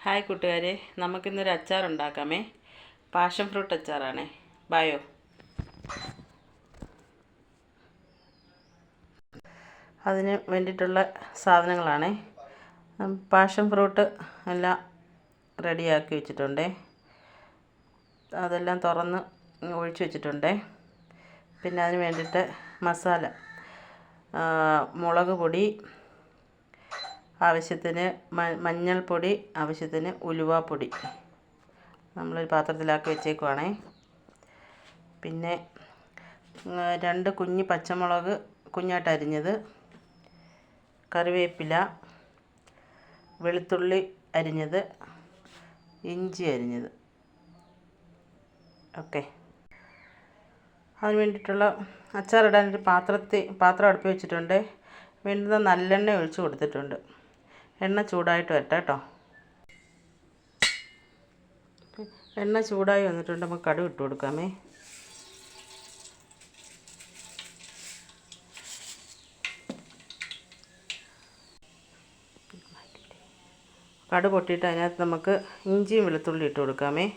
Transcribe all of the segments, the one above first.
Hi കൂട്ടുകാരെ, നമുക്കിന്നൊരു അച്ചാർ ഉണ്ടാക്കാമേ. Passion fruit അച്ചാറാണേ. ബായോ. അതിന് വേണ്ടിയിട്ടുള്ള സാധനങ്ങളാണേ. പാഷൻ ഫ്രൂട്ട് എല്ലാം റെഡിയാക്കി വെച്ചിട്ടുണ്ടേ. അതെല്ലാം തുറന്ന് ഒഴിച്ച് വെച്ചിട്ടുണ്ടേ. പിന്നെ അതിന് വേണ്ടിയിട്ട് മസാല, മുളക് പൊടി ആവശ്യത്തിന്, മഞ്ഞൾപ്പൊടി ആവശ്യത്തിന്, ഉലുവാപ്പൊടി നമ്മളൊരു പാത്രത്തിലാക്കി വെച്ചേക്കുവാണേ. പിന്നെ 2 കുഞ്ഞ് പച്ചമുളക് കുഞ്ഞായിട്ട് അരിഞ്ഞത്, കറിവേപ്പില, വെളുത്തുള്ളി അരിഞ്ഞത്, ഇഞ്ചി അരിഞ്ഞത്. ഓക്കെ. അതിന് വേണ്ടിയിട്ടുള്ള അച്ചാറിടാനൊരു പാത്രം അടുപ്പിൽ വെച്ചിട്ടുണ്ട്. വേണ്ടുന്ന നല്ലെണ്ണ ഒഴിച്ച് കൊടുത്തിട്ടുണ്ട്. എണ്ണ ചൂടായിട്ട് വരട്ടെ കേട്ടോ. എണ്ണ ചൂടായി വന്നിട്ടുണ്ട്. നമുക്ക് കടുക് ഇട്ട് കൊടുക്കാമേ. കടുക് പൊട്ടിയിട്ട് അതിനകത്ത് നമുക്ക് ഇഞ്ചിയും വെളുത്തുള്ളി ഇട്ട് കൊടുക്കാമേ.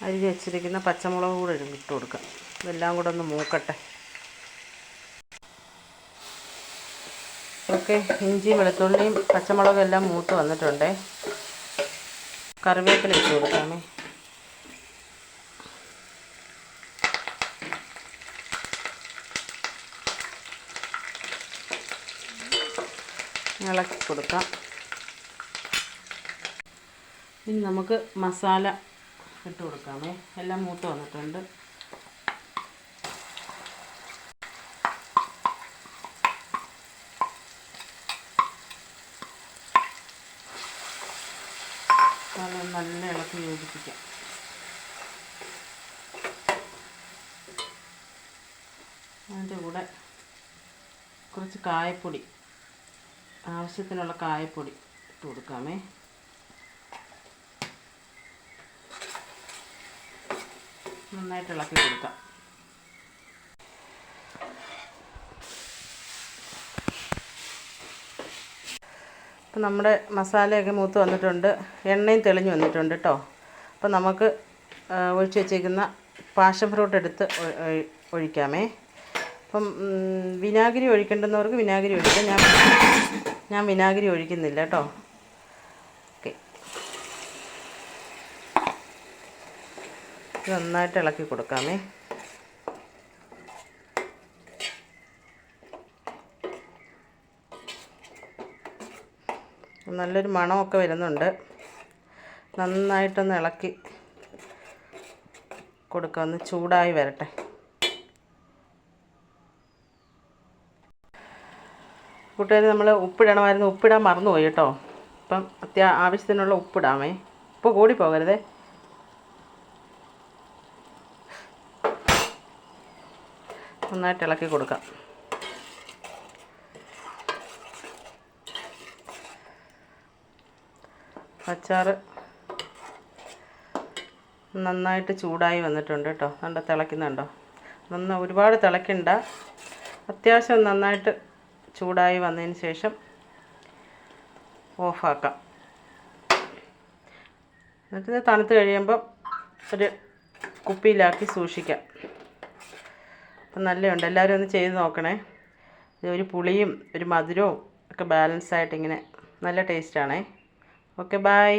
അരിഞ്ഞ് വെച്ചിരിക്കുന്ന പച്ചമുളക് കൂടെ ഇട്ട് കൊടുക്കാം. ഇതെല്ലാം കൂടെ ഒന്ന് മൂക്കട്ടെ. ഓക്കെ. ഇഞ്ചിയും വെളുത്തുള്ളിയും പച്ചമുളകും എല്ലാം മൂത്ത് വന്നിട്ടുണ്ട്. കറിവേപ്പില ഇട്ട് കൊടുക്കാമേ. ഇളക്കി കൊടുക്കാം. ഇനി നമുക്ക് മസാല ഇട്ട് കൊടുക്കാമേ. എല്ലാം മൂത്ത് വന്നിട്ടുണ്ട്. നല്ല ഇളക്കി യോജിപ്പിക്കാം. അതിൻ്റെ കൂടെ കുറച്ച് കായപ്പൊടി, ആവശ്യത്തിനുള്ള കായപ്പൊടി ഇട്ട് കൊടുക്കാമേ. നന്നായിട്ട് ഇളക്കി കൊടുക്കാം. അപ്പം നമ്മുടെ മസാലയൊക്കെ മൂത്ത് വന്നിട്ടുണ്ട്. എണ്ണയും തെളിഞ്ഞ് വന്നിട്ടുണ്ട് കേട്ടോ. അപ്പം നമുക്ക് ഒഴിച്ച് വെച്ചേക്കുന്ന പാഷൻ ഫ്രൂട്ട് എടുത്ത് ഒഴിക്കാമേ. അപ്പം വിനാഗിരി ഒഴിക്കേണ്ടുന്നവർക്ക് വിനാഗിരി ഒഴിക്കാം. ഞാൻ വിനാഗിരി ഒഴിക്കുന്നില്ല കേട്ടോ. ഓക്കെ. നന്നായിട്ട് ഇളക്കി കൊടുക്കാമേ. നല്ലൊരു മണമൊക്കെ വരുന്നുണ്ട്. നന്നായിട്ടൊന്ന് ഇളക്കി കൊടുക്കുക. ഒന്ന് ചൂടായി വരട്ടെ. കൂട്ടുകാർ, നമ്മൾ ഉപ്പിടണമായിരുന്നു. ഉപ്പിടാൻ മറന്നുപോയി കേട്ടോ. അപ്പം ആവശ്യത്തിനുള്ള ഉപ്പിടാമേ. ഉപ്പ് കൂടി പോകരുതേ. നന്നായിട്ട് ഇളക്കി കൊടുക്കാം. അച്ചാർ നന്നായിട്ട് ചൂടായി വന്നിട്ടുണ്ട് കേട്ടോ. നല്ല തിളയ്ക്കുന്നുണ്ടോ? ഒരുപാട് തിളയ്ക്കണ്ട. അത്യാവശ്യം നന്നായിട്ട് ചൂടായി വന്നതിന് ശേഷം ഓഫാക്കാം. എന്നിട്ട് തണുത്ത് കഴിയുമ്പം ഒരു കുപ്പിയിലാക്കി സൂക്ഷിക്കാം. അപ്പം നല്ലതുണ്ട്. എല്ലാവരും ഒന്ന് ചെയ്ത് നോക്കണേ. ഒരു പുളിയും ഒരു മധുരവും ഒക്കെ ബാലൻസ് ആയിട്ട് ഇങ്ങനെ നല്ല ടേസ്റ്റാണേ. Okay, by.